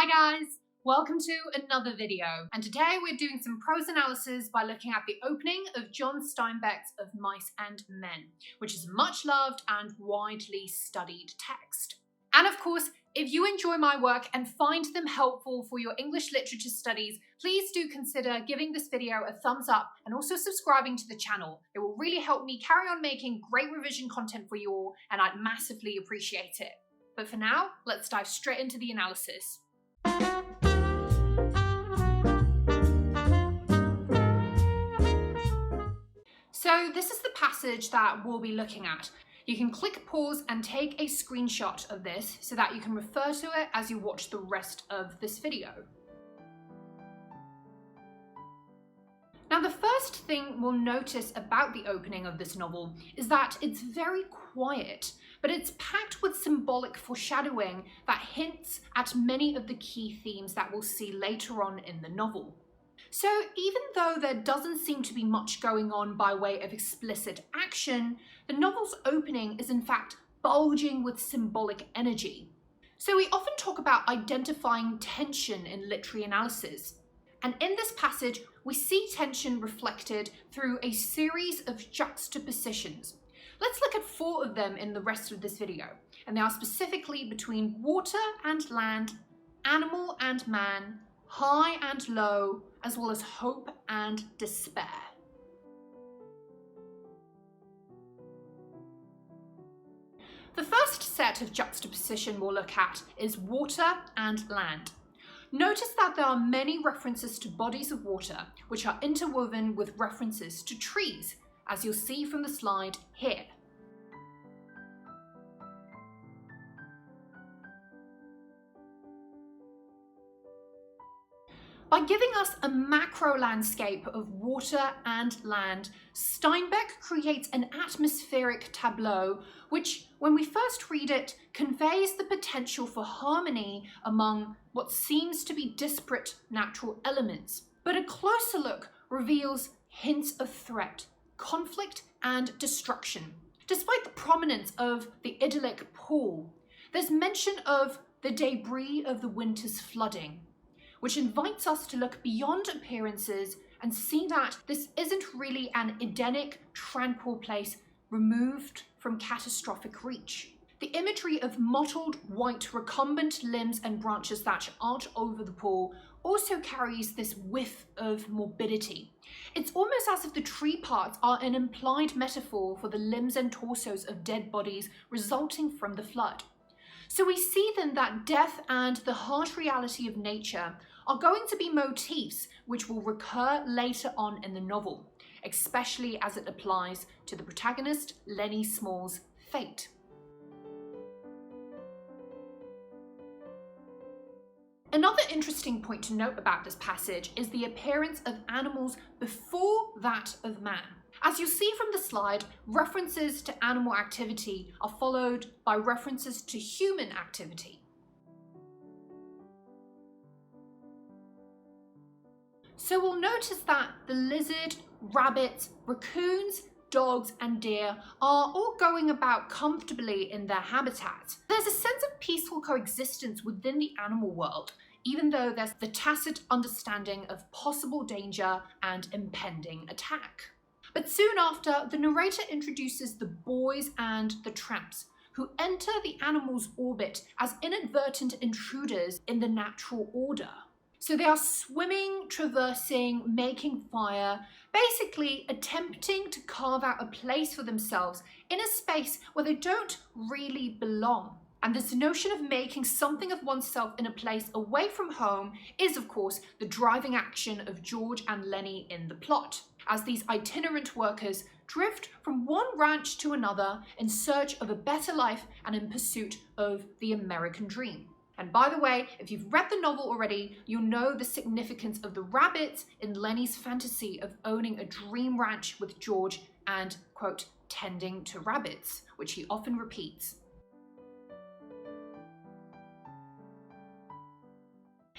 Hi guys! Welcome to another video, and today we're doing some prose analysis by looking at the opening of John Steinbeck's Of Mice and Men, which is a much loved and widely studied text. And of course, if you enjoy my work and find them helpful for your English literature studies, please do consider giving this video a thumbs up and also subscribing to the channel. It will really help me carry on making great revision content for you all, and I'd massively appreciate it. But for now, let's dive straight into the analysis. So this is the passage that we'll be looking at. You can click pause and take a screenshot of this so that you can refer to it as you watch the rest of this video. Now, the first thing we'll notice about the opening of this novel is that it's very quiet, but it's packed with symbolic foreshadowing that hints at many of the key themes that we'll see later on in the novel. So even though there doesn't seem to be much going on by way of explicit action, the novel's opening is in fact bulging with symbolic energy. So we often talk about identifying tension in literary analysis. And in this passage, we see tension reflected through a series of juxtapositions. Let's look at 4 of them in the rest of this video, and they are specifically between water and land, animal and man, high and low, as well as hope and despair. The first set of juxtaposition we'll look at is water and land. Notice that there are many references to bodies of water, which are interwoven with references to trees, as you'll see from the slide here. By giving us a macro landscape of water and land, Steinbeck creates an atmospheric tableau which, when we first read it, conveys the potential for harmony among what seems to be disparate natural elements. But a closer look reveals hints of threat, conflict, and destruction. Despite the prominence of the idyllic pool, there's mention of the debris of the winter's flooding, which invites us to look beyond appearances and see that this isn't really an Edenic, tranquil place removed from catastrophic reach. The imagery of mottled, white, recumbent limbs and branches that arch over the pool also carries this whiff of morbidity. It's almost as if the tree parts are an implied metaphor for the limbs and torsos of dead bodies resulting from the flood. So we see then that death and the harsh reality of nature are going to be motifs which will recur later on in the novel, especially as it applies to the protagonist, Lenny Small's fate. Another interesting point to note about this passage is the appearance of animals before that of man. As you'll see from the slide, references to animal activity are followed by references to human activity. So we'll notice that the lizard, rabbits, raccoons, dogs, and deer are all going about comfortably in their habitat. There's a sense of peaceful coexistence within the animal world, even though there's the tacit understanding of possible danger and impending attack. But soon after, the narrator introduces the boys and the tramps, who enter the animal's orbit as inadvertent intruders in the natural order. So they are swimming, traversing, making fire, basically attempting to carve out a place for themselves in a space where they don't really belong. And this notion of making something of oneself in a place away from home is, of course, the driving action of George and Lenny in the plot, as these itinerant workers drift from one ranch to another in search of a better life and in pursuit of the American dream. And by the way, if you've read the novel already, you'll know the significance of the rabbits in Lenny's fantasy of owning a dream ranch with George and, quote, tending to rabbits, which he often repeats.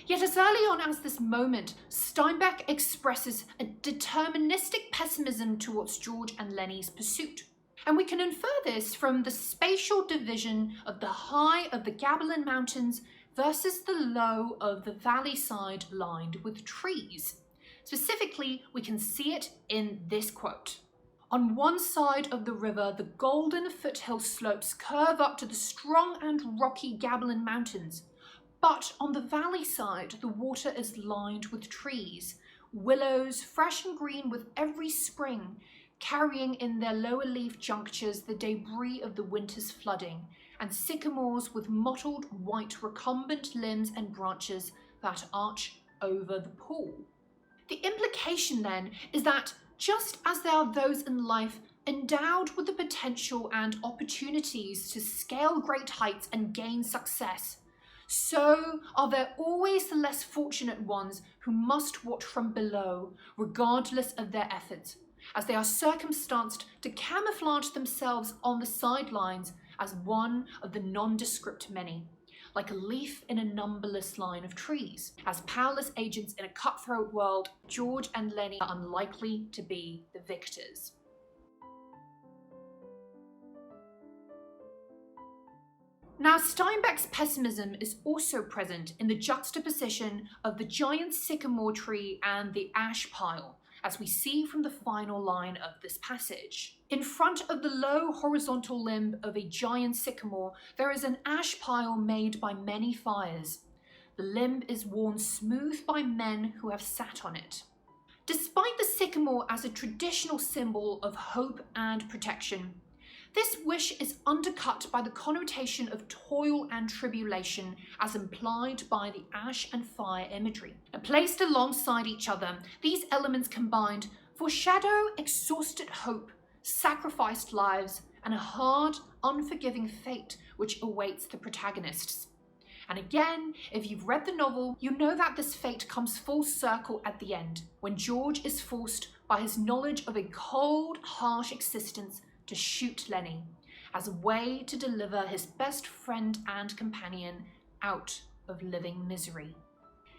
Yet as early on as this moment, Steinbeck expresses a deterministic pessimism towards George and Lenny's pursuit. And we can infer this from the spatial division of the high of the Gabilan Mountains versus the low of the valley side lined with trees. Specifically, we can see it in this quote. On one side of the river, the golden foothill slopes curve up to the strong and rocky Gamelin Mountains. But on the valley side, the water is lined with trees, willows fresh and green with every spring, carrying in their lower leaf junctures the debris of the winter's flooding, and sycamores with mottled white recumbent limbs and branches that arch over the pool. The implication then is that just as there are those in life endowed with the potential and opportunities to scale great heights and gain success, so are there always the less fortunate ones who must watch from below, regardless of their efforts, as they are circumstanced to camouflage themselves on the sidelines as one of the nondescript many, like a leaf in a numberless line of trees. As powerless agents in a cutthroat world, George and Lenny are unlikely to be the victors. Now, Steinbeck's pessimism is also present in the juxtaposition of the giant sycamore tree and the ash pile, as we see from the final line of this passage. In front of the low horizontal limb of a giant sycamore, there is an ash pile made by many fires. The limb is worn smooth by men who have sat on it. Despite the sycamore as a traditional symbol of hope and protection, this wish is undercut by the connotation of toil and tribulation as implied by the ash and fire imagery. Now, placed alongside each other, these elements combined foreshadow exhausted hope, sacrificed lives, and a hard, unforgiving fate which awaits the protagonists. And again, if you've read the novel, you know that this fate comes full circle at the end, when George is forced by his knowledge of a cold, harsh existence to shoot Lenny as a way to deliver his best friend and companion out of living misery.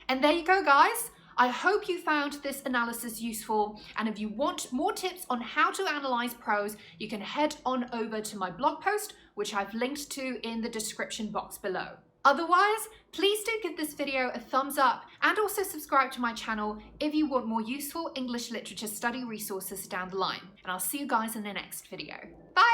And there you go, guys. I hope you found this analysis useful, and if you want more tips on how to analyze prose, you can head on over to my blog post, which I've linked to in the description box below. Otherwise, please do give this video a thumbs up and also subscribe to my channel if you want more useful English literature study resources down the line. And I'll see you guys in the next video. Bye!